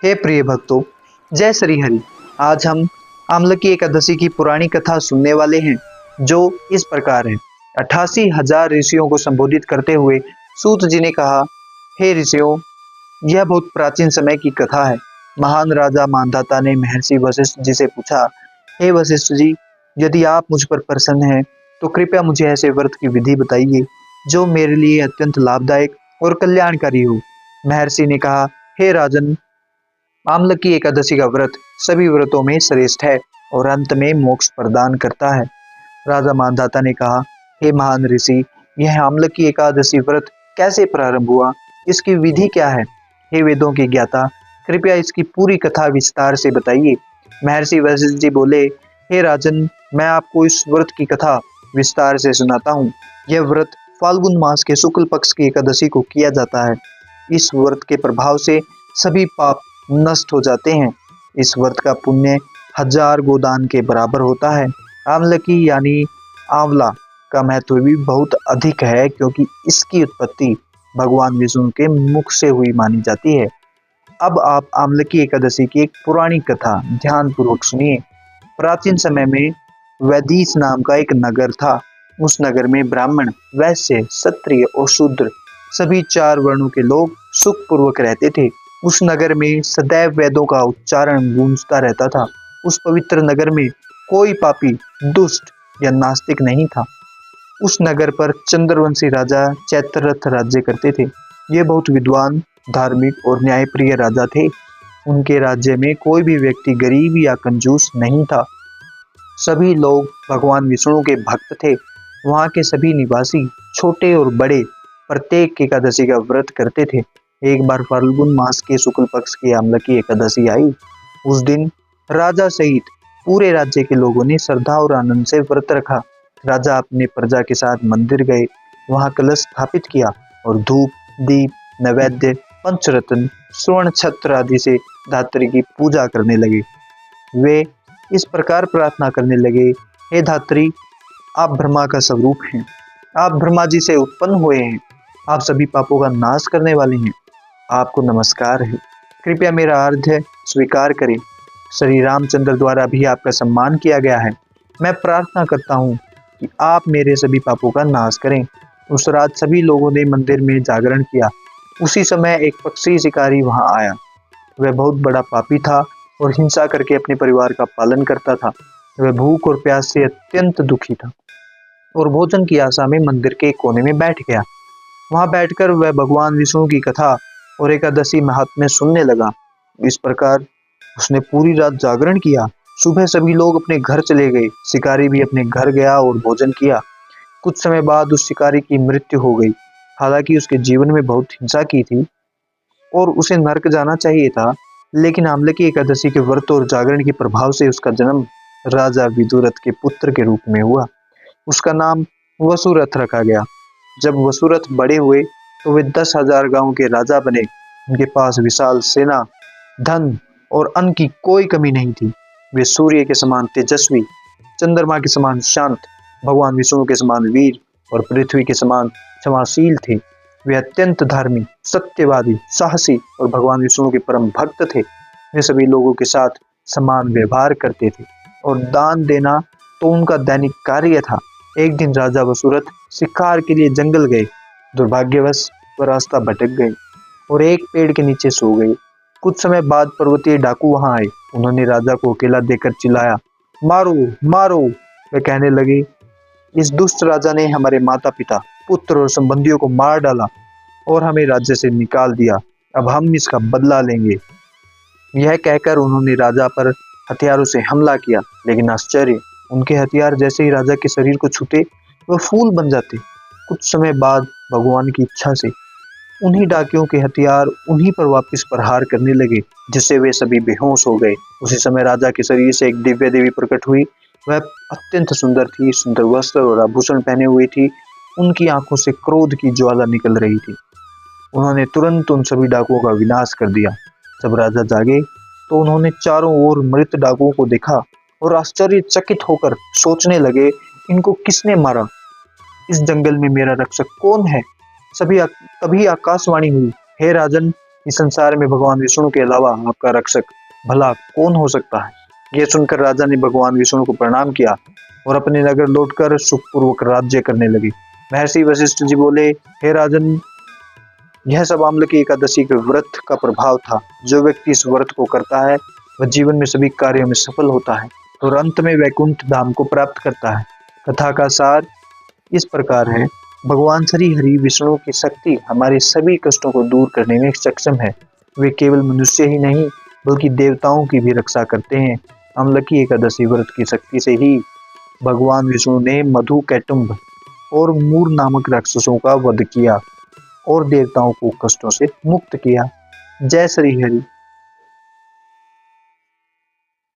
हे प्रिय भक्तों, जय श्री हरि। आज हम आमलकी एकादशी की पुरानी कथा सुनने वाले हैं, जो इस प्रकार है। 88,000 ऋषियों को संबोधित करते हुए सूत जी ने कहा, हे ऋषियों, यह बहुत प्राचीन समय की कथा है। महान राजा मानधाता ने महर्षि वशिष्ठ जी से पूछा, हे वशिष्ठ जी, यदि आप मुझ पर प्रसन्न हैं तो कृपया मुझे ऐसे व्रत की विधि बताइए जो मेरे लिए अत्यंत लाभदायक और कल्याणकारी हो। महर्षि ने कहा, हे राजन, आमलकी एकादशी का व्रत सभी व्रतों में श्रेष्ठ है और अंत में मोक्ष प्रदान करता है। राजा मानधाता ने कहा, हे महान ऋषि, यह आमलकी एकादशी व्रत कैसे प्रारंभ हुआ, इसकी विधि क्या है? हे वेदों के ज्ञाता, कृपया इसकी पूरी कथा विस्तार से बताइए। महर्षि वशिष्ठ जी बोले, हे राजन, मैं आपको इस व्रत की कथा विस्तार से सुनाता हूँ। यह व्रत फाल्गुन मास के शुक्ल पक्ष की एकादशी को किया जाता है। इस व्रत के प्रभाव से सभी पाप नष्ट हो जाते हैं। इस व्रत का पुण्य 1000 गोदान के बराबर होता है। आमलकी यानी आंवला का महत्व भी बहुत अधिक है, क्योंकि इसकी उत्पत्ति भगवान विष्णु के मुख से हुई मानी जाती है। अब आप आमलकी एकादशी की एक पुरानी कथा ध्यान पूर्वक सुनिए। प्राचीन समय में वैदिश नाम का एक नगर था। उस नगर में ब्राह्मण, वैश्य, क्षत्रिय और शूद्र सभी 4 वर्णों के लोग सुखपूर्वक रहते थे। उस नगर में सदैव वेदों का उच्चारण गूंजता रहता था। उस पवित्र नगर में कोई पापी, दुष्ट या नास्तिक नहीं था। उस नगर पर चंद्रवंशी राजा चैत्ररथ राज्य करते थे। ये बहुत विद्वान, धार्मिक और न्यायप्रिय राजा थे। उनके राज्य में कोई भी व्यक्ति गरीब या कंजूस नहीं था। सभी लोग भगवान विष्णु के भक्त थे। वहाँ के सभी निवासी, छोटे और बड़े, प्रत्येक एकादशी का व्रत करते थे। एक बार फाल्गुन मास के शुक्ल पक्ष की आमलकी एकादशी आई। उस दिन राजा सहित पूरे राज्य के लोगों ने श्रद्धा और आनंद से व्रत रखा। राजा अपने प्रजा के साथ मंदिर गए, वहां कलश स्थापित किया और धूप, दीप, नैवेद्य, पंचरत्न, स्वर्ण छत्र आदि से धात्री की पूजा करने लगे। वे इस प्रकार प्रार्थना करने लगे, हे धात्री, आप ब्रह्मा का स्वरूप हैं। आप ब्रह्मा जी से उत्पन्न हुए हैं। आप सभी पापों का नाश करने वाले हैं। आपको नमस्कार है। कृपया मेरा अर्घ्य स्वीकार करें। श्री रामचंद्र द्वारा भी आपका सम्मान किया गया है। मैं प्रार्थना करता हूँ कि आप मेरे सभी पापों का नाश करें। उस रात सभी लोगों ने मंदिर में जागरण किया। उसी समय एक पक्षी शिकारी वहां आया। वह बहुत बड़ा पापी था और हिंसा करके अपने परिवार का पालन करता था। वह भूख और प्यास से अत्यंत दुखी था और भोजन की आशा में मंदिर के कोने में बैठ गया। वहां बैठकर वह भगवान विष्णु की कथा और एकादशी महात्म्य सुनने लगा। इस प्रकार उसने पूरी रात जागरण किया। सुबह सभी लोग अपने घर चले गए। शिकारी भी अपने घर गया और भोजन किया। कुछ समय बाद उस शिकारी की मृत्यु हो गई। हालांकि उसके जीवन में बहुत हिंसा की थी और उसे नरक जाना चाहिए था, लेकिन आमलकी एकादशी के व्रत और जागरण के प्रभाव से उसका जन्म राजा विदुरथ के पुत्र के रूप में हुआ। उसका नाम वसुरथ रखा गया। जब वसुरथ बड़े हुए तो वे 10,000 गांव के राजा बने। उनके पास विशाल सेना, धन और अन्न की कोई कमी नहीं थी। वे सूर्य के समान तेजस्वी, चंद्रमा के समान शांत, भगवान विष्णु के समान वीर और पृथ्वी के समान क्षमाशील थे। वे अत्यंत धार्मिक, सत्यवादी, साहसी और भगवान विष्णु के परम भक्त थे। वे सभी लोगों के साथ समान व्यवहार करते थे और दान देना तो उनका दैनिक कार्य था। एक दिन राजा वसुरथ शिकार के लिए जंगल गए। दुर्भाग्यवश वह रास्ता भटक गए और एक पेड़ के नीचे सो गए। कुछ समय बाद पर्वतीय डाकू वहां आए। उन्होंने राजा को अकेला देखकर चिल्लाया, मारो मारो। वे कहने लगे, इस दुष्ट राजा ने हमारे माता पिता, पुत्र और संबंधियों को मार डाला और हमें राज्य से निकाल दिया। अब हम इसका बदला लेंगे। यह कहकर उन्होंने राजा पर हथियारों से हमला किया, लेकिन आश्चर्य, उनके हथियार जैसे ही राजा के शरीर को छूते वह फूल बन जाते। कुछ समय बाद भगवान की इच्छा से उन्हीं डाकियों के हथियार उन्हीं पर वापस प्रहार करने लगे, जिससे वे सभी बेहोश हो गए। उसी समय राजा के शरीर से एक दिव्य देवी प्रकट हुई। वह अत्यंत सुंदर थी, सुंदर वस्त्र और आभूषण पहने हुई थी। उनकी आंखों से क्रोध की ज्वाला निकल रही थी। उन्होंने तुरंत उन सभी डाकुओं का विनाश कर दिया। जब राजा जागे तो उन्होंने चारों ओर मृत डाकुओं को देखा और आश्चर्यचकित होकर सोचने लगे, इनको किसने मारा? इस जंगल में मेरा रक्षक कौन है? तभी आकाशवाणी हुई, हे राजन, इस संसार में भगवान विष्णु के अलावा आपका रक्षक भला कौन हो सकता है। यह सुनकर राजा ने भगवान विष्णु को प्रणाम किया और अपने नगर लौटकर सुखपूर्वक राज्य करने लगे। महर्षि वशिष्ठ जी बोले, हे राजन, यह सब आम्लकी एकादशी के व्रत का प्रभाव था। जो व्यक्ति इस व्रत को करता है वह जीवन में सभी कार्यों में सफल होता है और अंत में वैकुंठ धाम को प्राप्त करता है। कथा का सार इस प्रकार है, भगवान श्री हरि विष्णु की शक्ति हमारे सभी कष्टों को दूर करने में सक्षम है। वे केवल मनुष्य ही नहीं बल्कि देवताओं की भी रक्षा करते हैं। आम्लकी एकादशी व्रत की शक्ति से ही भगवान विष्णु ने मधु कैटुंब और मूर नामक राक्षसों का वध किया और देवताओं को कष्टों से मुक्त किया। जय श्री हरि।